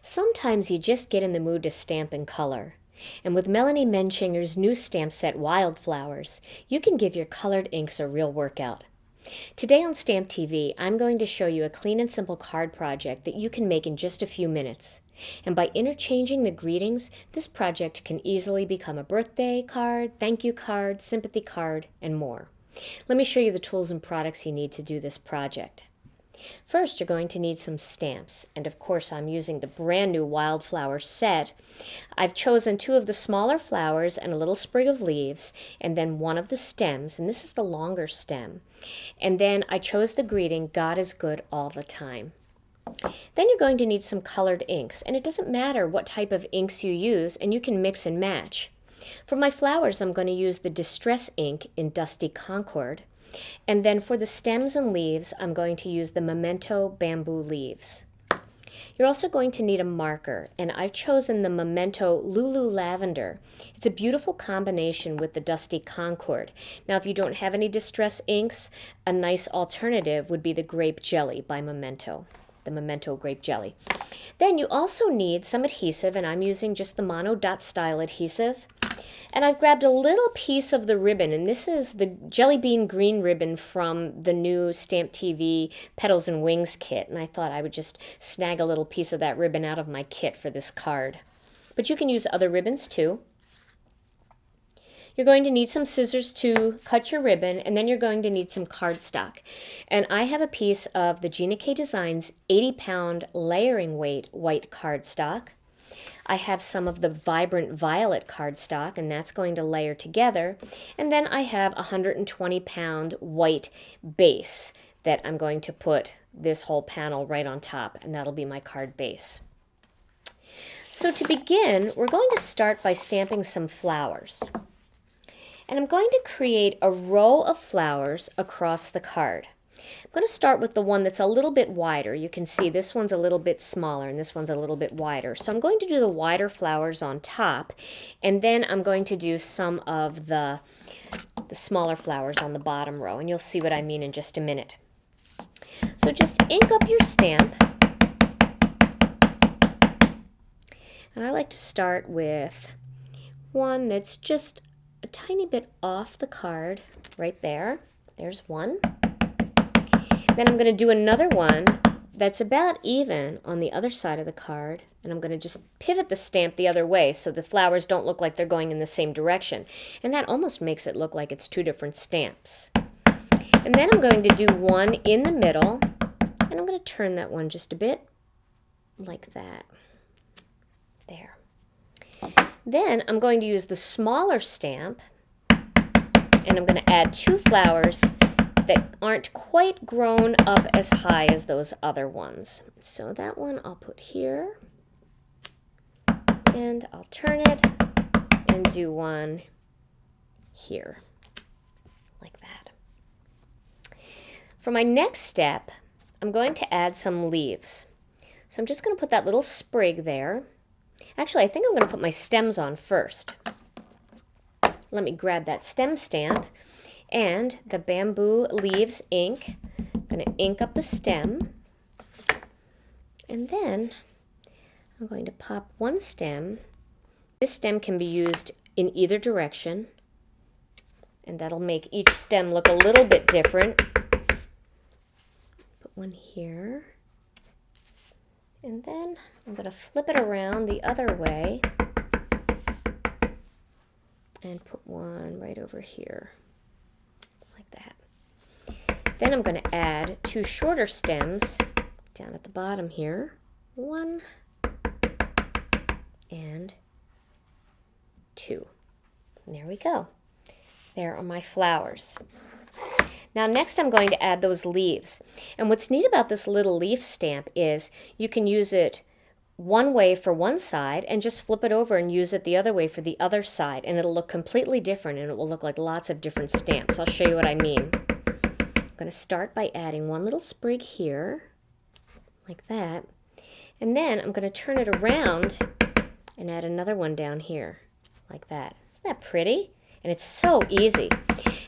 Sometimes you just get in the mood to stamp in color. And with Melanie Menchinger's new stamp set, Wildflowers, you can give your colored inks a real workout. Today on Stamp TV, I'm going to show you a clean and simple card project that you can make in just a few minutes. And by interchanging the greetings, this project can easily become a birthday card, thank you card, sympathy card, and more. Let me show you the tools and products you need to do this project. First, you're going to need some stamps, and of course I'm using the brand new Wildflower set. I've chosen 2 of the smaller flowers and a little sprig of leaves, and then 1 of the stems, and this is the longer stem. And then I chose the greeting, God is good all the time. Then you're going to need some colored inks, and it doesn't matter what type of inks you use, and you can mix and match. For my flowers, I'm going to use the Distress ink in Dusty Concord. And then for the stems and leaves, I'm going to use the Memento Bamboo Leaves. You're also going to need a marker, and I've chosen the Memento Lulu Lavender. It's a beautiful combination with the Dusty Concord. Now, if you don't have any Distress inks, a nice alternative would be the Grape Jelly by Memento, the Memento Grape Jelly. Then you also need some adhesive, and I'm using just the Mono Dot Style adhesive. And I've grabbed a little piece of the ribbon, and this is the Jelly Bean Green ribbon from the new Stamp TV Petals and Wings kit, and I thought I would just snag a little piece of that ribbon out of my kit for this card. But you can use other ribbons too. You're going to need some scissors to cut your ribbon, and then you're going to need some cardstock. And I have a piece of the Gina K Designs 80-pound layering weight white cardstock. I have some of the Vibrant Violet cardstock, and that's going to layer together. And then I have a 120-pound white base that I'm going to put this whole panel right on top, and that'll be my card base. So to begin, we're going to start by stamping some flowers. And I'm going to create a row of flowers across the card. I'm going to start with the one that's a little bit wider. You can see this one's a little bit smaller and this one's a little bit wider. So I'm going to do the wider flowers on top, and then I'm going to do some of the smaller flowers on the bottom row, and you'll see what I mean in just a minute. So just ink up your stamp. And I like to start with one that's just a tiny bit off the card right there. There's one. Then I'm going to do another one that's about even on the other side of the card, and I'm going to just pivot the stamp the other way so the flowers don't look like they're going in the same direction. And that almost makes it look like it's 2 different stamps. And then I'm going to do one in the middle, and I'm going to turn that one just a bit like that. There. Then I'm going to use the smaller stamp, and I'm going to add 2 flowers that aren't quite grown up as high as those other ones. So that one I'll put here, and I'll turn it and do one here, like that. For my next step, I'm going to add some leaves. So I'm just going to put that little sprig there. Actually, I think I'm going to put my stems on first. Let me grab that stem stamp and the Bamboo Leaves ink. I'm going to ink up the stem, and then I'm going to pop one stem. This stem can be used in either direction, and that'll make each stem look a little bit different. Put one here, and then I'm going to flip it around the other way and put one right over here. That. Then I'm going to add 2 shorter stems down at the bottom here. 1 and 2. And there we go. There are my flowers. Now next I'm going to add those leaves. And what's neat about this little leaf stamp is you can use it one way for one side and just flip it over and use it the other way for the other side, and it'll look completely different, and it will look like lots of different stamps. I'll show you what I mean. I'm going to start by adding one little sprig here, like that, and then I'm going to turn it around and add another one down here, like that. Isn't that pretty? And it's so easy.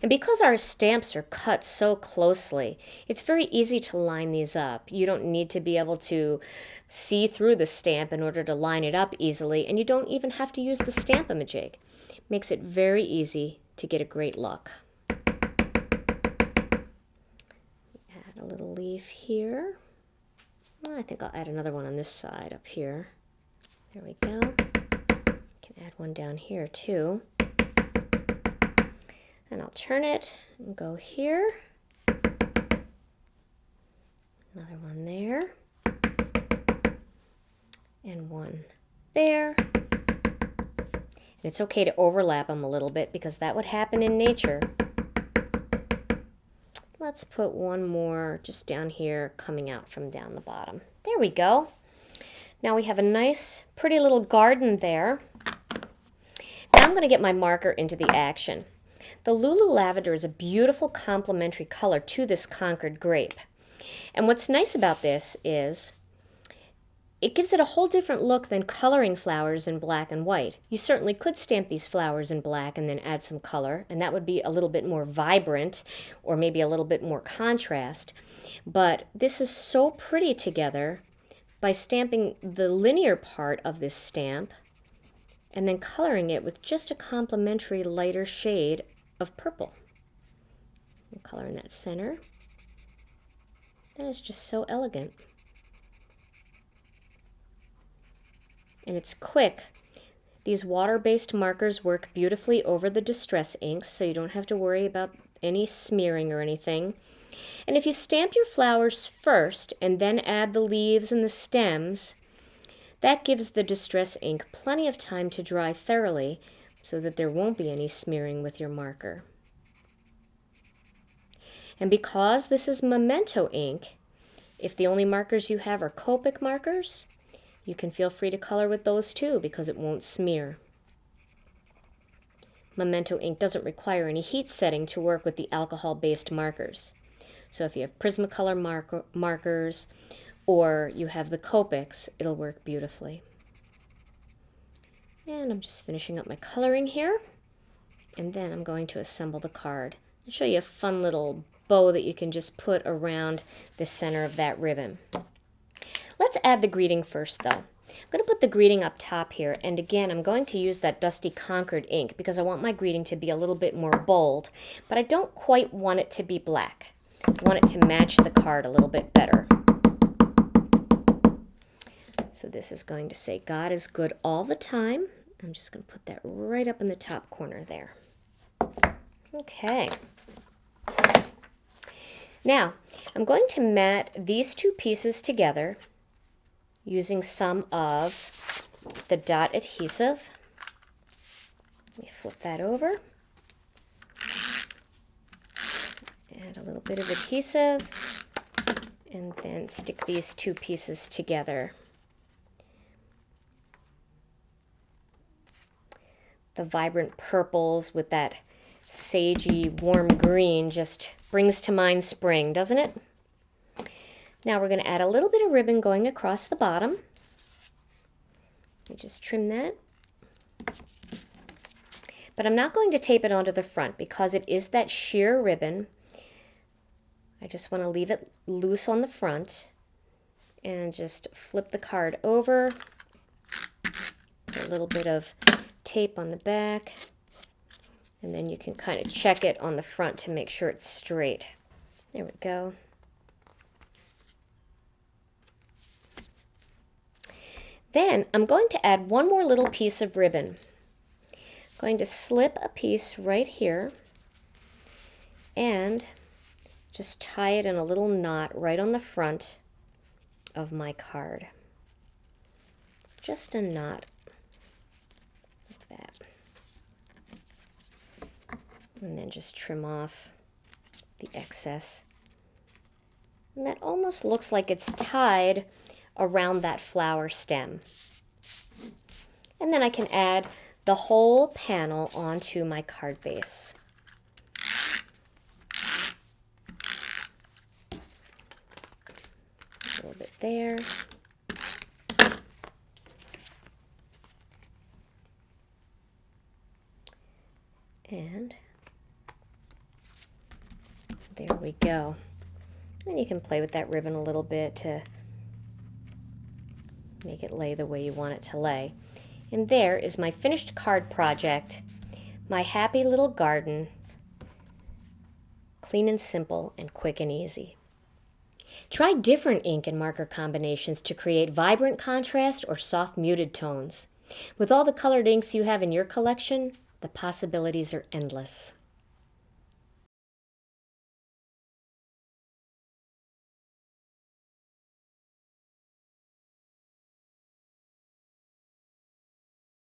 And because our stamps are cut so closely, it's very easy to line these up. You don't need to be able to see through the stamp in order to line it up easily, and you don't even have to use the Stamp-A-Majig. Makes it very easy to get a great look. Add a little leaf here. I think I'll add another one on this side up here. There we go. Can add one down here too. And I'll turn it and go here. Another one there. And one there. And it's okay to overlap them a little bit because that would happen in nature. Let's put one more just down here coming out from down the bottom. There we go. Now we have a nice, pretty little garden there. Now I'm going to get my marker into the action. The Lulu Lavender is a beautiful complementary color to this Concord grape. And what's nice about this is it gives it a whole different look than coloring flowers in black and white. You certainly could stamp these flowers in black and then add some color, and that would be a little bit more vibrant or maybe a little bit more contrast. But this is so pretty together by stamping the linear part of this stamp and then coloring it with just a complementary lighter shade of purple. We'll color in that center. That is just so elegant. And it's quick. These water-based markers work beautifully over the distress inks, so you don't have to worry about any smearing or anything. And if you stamp your flowers first and then add the leaves and the stems, that gives the distress ink plenty of time to dry thoroughly so that there won't be any smearing with your marker. And because this is memento ink, if the only markers you have are Copic markers, you can feel free to color with those too because it won't smear. Memento ink doesn't require any heat setting to work with the alcohol-based markers. So if you have Prismacolor markers or you have the Copics, it'll work beautifully. And I'm just finishing up my coloring here. And then I'm going to assemble the card and show you a fun little bow that you can just put around the center of that ribbon. Let's add the greeting first though. I'm going to put the greeting up top here, and again I'm going to use that Dusty Concord ink because I want my greeting to be a little bit more bold, but I don't quite want it to be black. I want it to match the card a little bit better. So this is going to say, God is good all the time. I'm just going to put that right up in the top corner there. Okay. Now, I'm going to mat these two pieces together using some of the dot adhesive. Let me flip that over. Add a little bit of adhesive and then stick these two pieces together. The vibrant purples with that sagey warm green just brings to mind spring, doesn't it? Now we're going to add a little bit of ribbon going across the bottom. Let me just trim that. But I'm not going to tape it onto the front because it is that sheer ribbon. I just want to leave it loose on the front and just flip the card over. Put a little bit of tape on the back, and then you can kind of check it on the front to make sure it's straight. There we go. Then I'm going to add one more little piece of ribbon. I'm going to slip a piece right here and just tie it in a little knot right on the front of my card. Just a knot like that. And then just trim off the excess. And that almost looks like it's tied around that flower stem. And then I can add the whole panel onto my card base. A little bit there. And there we go. And you can play with that ribbon a little bit to make it lay the way you want it to lay. And there is my finished card project, my happy little garden, clean and simple and quick and easy. Try different ink and marker combinations to create vibrant contrast or soft muted tones. With all the colored inks you have in your collection, the possibilities are endless.